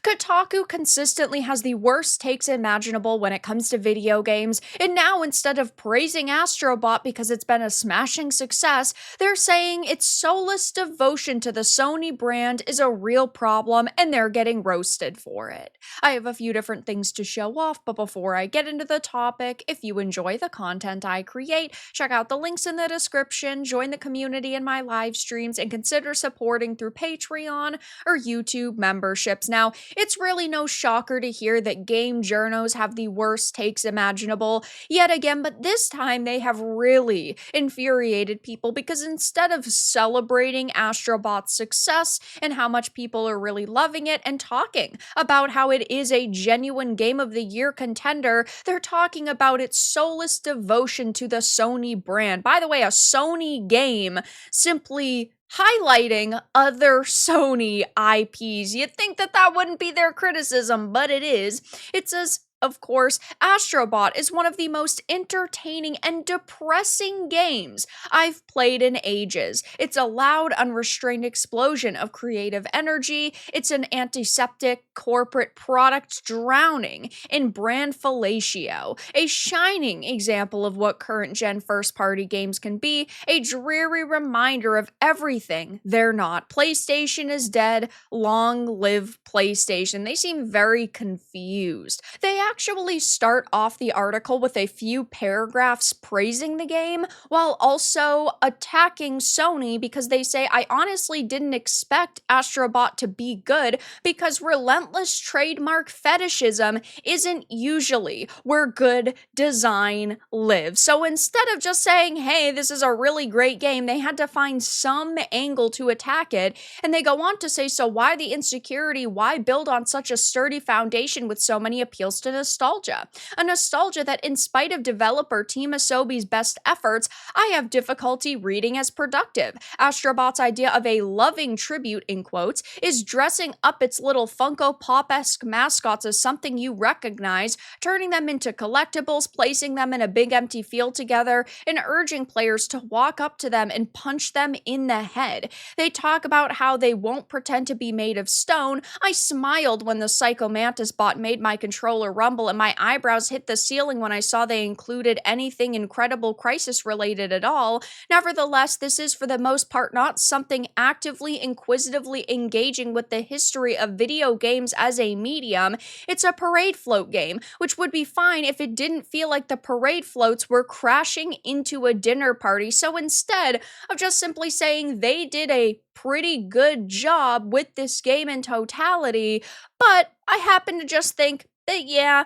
Kotaku consistently has the worst takes imaginable when it comes to video games, and now instead of praising AstroBot because it's been a smashing success, they're saying its soulless devotion to the Sony brand is a real problem and they're getting roasted for it. I have a few different things to show off, but before I get into the topic, if you enjoy the content I create, check out the links in the description, join the community in my live streams, and consider supporting through Patreon or YouTube memberships. Now, it's really no shocker to hear that game journos have the worst takes imaginable yet again, but this time they have really infuriated people because instead of celebrating AstroBot's success and how much people are really loving it and talking about how it is a genuine Game of the Year contender, they're talking about its soulless devotion to the Sony brand. By the way, a Sony game simply highlighting other Sony IPs. You'd think that that wouldn't be their criticism, but it is. It says, of course, AstroBot is one of the most entertaining and depressing games I've played in ages. It's a loud, unrestrained explosion of creative energy. It's an antiseptic corporate product drowning in brand fellatio, a shining example of what current-gen first-party games can be, a dreary reminder of everything they're not. PlayStation is dead. Long live PlayStation. They seem very confused. They actually start off the article with a few paragraphs praising the game while also attacking Sony because they say, I honestly didn't expect AstroBot to be good because relentless trademark fetishism isn't usually where good design lives. So instead of just saying, hey, this is a really great game, they had to find some angle to attack it. And they go on to say, so why the insecurity? Why build on such a sturdy foundation with so many appeals to nostalgia? A nostalgia that, in spite of developer Team Asobi's best efforts, I have difficulty reading as productive. AstroBot's idea of a loving tribute, in quotes, is dressing up its little Funko Pop-esque mascots as something you recognize, turning them into collectibles, placing them in a big empty field together, and urging players to walk up to them and punch them in the head. They talk about how they won't pretend to be made of stone. I smiled when the Psycho Mantis bot made my controller rumble and my eyebrows hit the ceiling when I saw they included anything Incredible Crisis related at all. Nevertheless, this is for the most part not something actively, inquisitively engaging with the history of video games as a medium. It's a parade float game, which would be fine if it didn't feel like the parade floats were crashing into a dinner party. So instead of just simply saying they did a pretty good job with this game in totality, but I happen to just think that, yeah,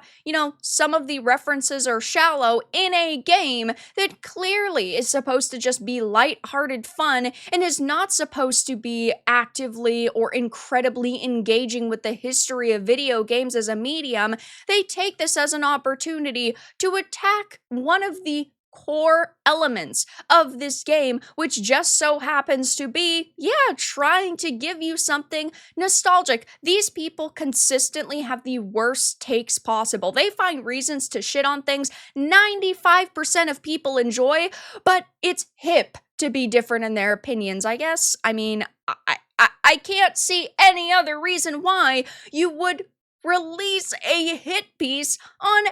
some of the references are shallow in a game that clearly is supposed to just be lighthearted fun and is not supposed to be actively or incredibly engaging with the history of video games as a medium. They take this as an opportunity to attack one of the core elements of this game, which just so happens to be, trying to give you something nostalgic. These people consistently have the worst takes possible. They find reasons to shit on things 95% of people enjoy, but it's hip to be different in their opinions, I guess. I mean, I can't see any other reason why you would release a hit piece on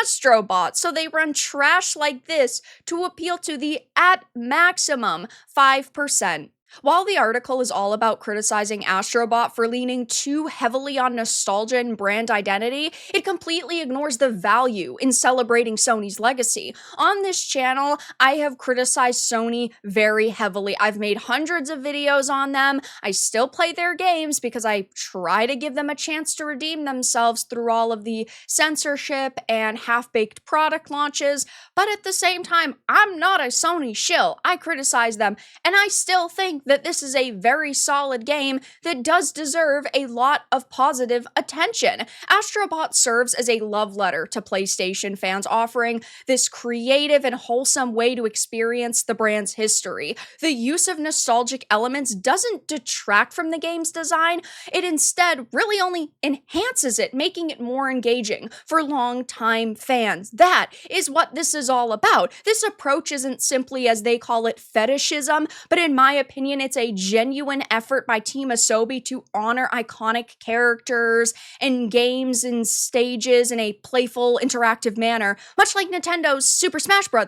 AstroBot, so they run trash like this to appeal to the, at maximum, 5%. While the article is all about criticizing AstroBot for leaning too heavily on nostalgia and brand identity, it completely ignores the value in celebrating Sony's legacy. On this channel, I have criticized Sony very heavily. I've made hundreds of videos on them. I still play their games because I try to give them a chance to redeem themselves through all of the censorship and half-baked product launches, but at the same time, I'm not a Sony shill. I criticize them, and I still think that this is a very solid game that does deserve a lot of positive attention. AstroBot serves as a love letter to PlayStation fans, offering this creative and wholesome way to experience the brand's history. The use of nostalgic elements doesn't detract from the game's design, it instead really only enhances it, making it more engaging for long-time fans. That is what this is all about. This approach isn't simply, as they call it, fetishism, but in my opinion, opinion, it's a genuine effort by Team Asobi to honor iconic characters and games and stages in a playful, interactive manner, much like Nintendo's Super Smash Bros.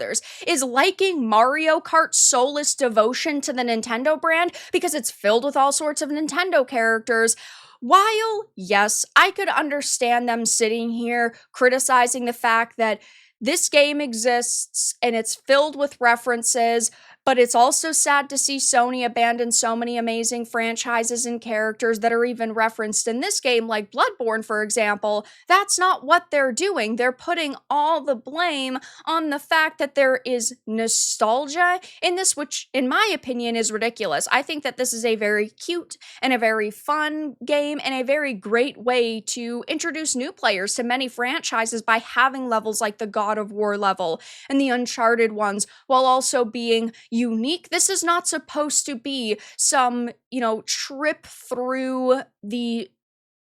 Is liking Mario Kart's soulless devotion to the Nintendo brand because it's filled with all sorts of Nintendo characters. While, yes, I could understand them sitting here criticizing the fact that this game exists and it's filled with references, but it's also sad to see Sony abandon so many amazing franchises and characters that are even referenced in this game, like Bloodborne, for example. That's not what they're doing. They're putting all the blame on the fact that there is nostalgia in this, which, in my opinion, is ridiculous. I think that this is a very cute and a very fun game and a very great way to introduce new players to many franchises by having levels like the God of War level and the Uncharted ones, while also being unique. This is not supposed to be some, trip through the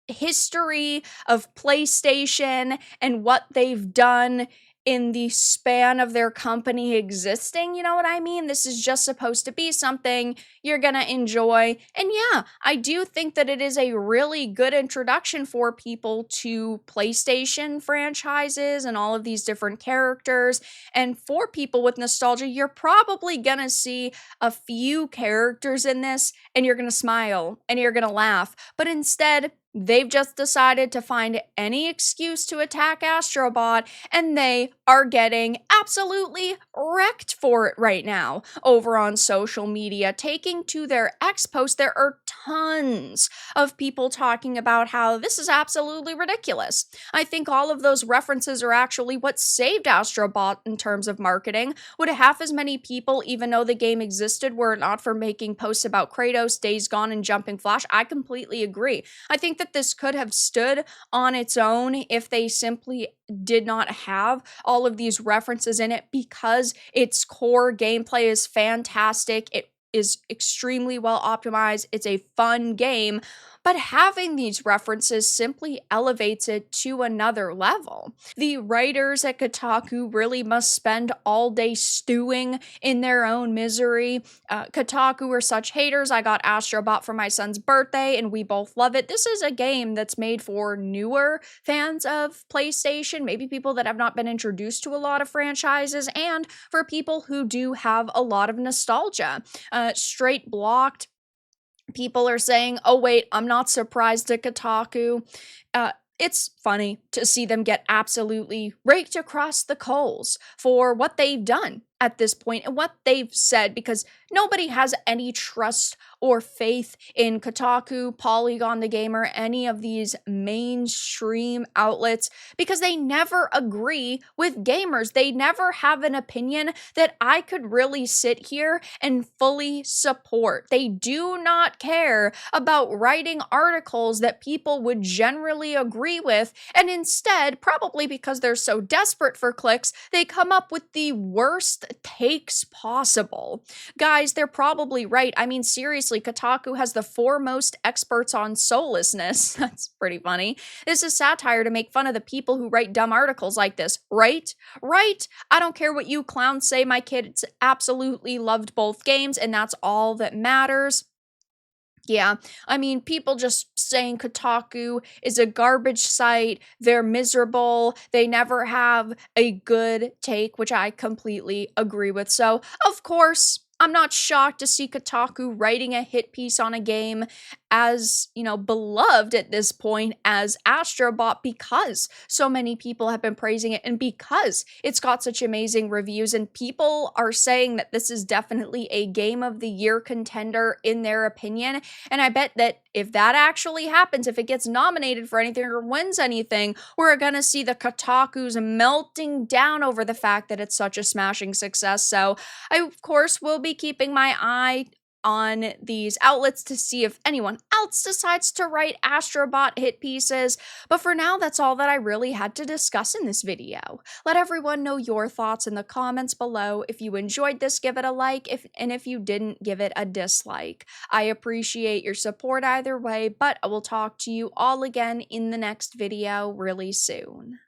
history of PlayStation and what they've done in the span of their company existing, you know what I mean? This is just supposed to be something you're gonna enjoy. And yeah, I do think that it is a really good introduction for people to PlayStation franchises and all of these different characters. And for people with nostalgia, you're probably gonna see a few characters in this and you're gonna smile and you're gonna laugh. But instead, they've just decided to find any excuse to attack AstroBot, and they are getting absolutely wrecked for it right now over on social media. Taking to their X post, there are tons of people talking about how this is absolutely ridiculous. I think all of those references are actually what saved AstroBot in terms of marketing. Would half as many people even know the game existed were it not for making posts about Kratos, Days Gone, and Jumping Flash? I completely agree. I think that this could have stood on its own if they simply did not have all of these references in it, because its core gameplay is fantastic. It is extremely well optimized. It's a fun game, but having these references simply elevates it to another level. The writers at Kotaku really must spend all day stewing in their own misery. Kotaku are such haters. I got AstroBot for my son's birthday and we both love it. This is a game that's made for newer fans of PlayStation, maybe people that have not been introduced to a lot of franchises, and for people who do have a lot of nostalgia. Straight blocked. People are saying, oh wait, I'm not surprised at Kotaku. It's funny to see them get absolutely raked across the coals for what they've done at this point and what they've said, because nobody has any trust or faith in Kotaku, Polygon the Gamer, any of these mainstream outlets, because they never agree with gamers. They never have an opinion that I could really sit here and fully support. They do not care about writing articles that people would generally agree with, and instead, probably because they're so desperate for clicks, they come up with the worst takes possible. Guys, they're probably right. I mean, seriously, Kotaku has the foremost experts on soullessness. That's pretty funny. This is satire to make fun of the people who write dumb articles like this, right? Right? I don't care what you clowns say. My kids absolutely loved both games, and that's all that matters. Yeah, I mean, people just saying Kotaku is a garbage site, they're miserable, they never have a good take, which I completely agree with. So, of course, I'm not shocked to see Kotaku writing a hit piece on a game as, beloved at this point as AstroBot, because so many people have been praising it and because it's got such amazing reviews, and people are saying that this is definitely a Game of the Year contender in their opinion. And I bet that if that actually happens, if it gets nominated for anything or wins anything, we're gonna see the Kotakus melting down over the fact that it's such a smashing success. So I, of course, will be keeping my eye on these outlets to see if anyone else decides to write AstroBot hit pieces. But for now, that's all that I really had to discuss in this video. Let everyone know your thoughts in the comments below. If you enjoyed this, give it a like, and if you didn't, give it a dislike. I appreciate your support either way, but I will talk to you all again in the next video really soon.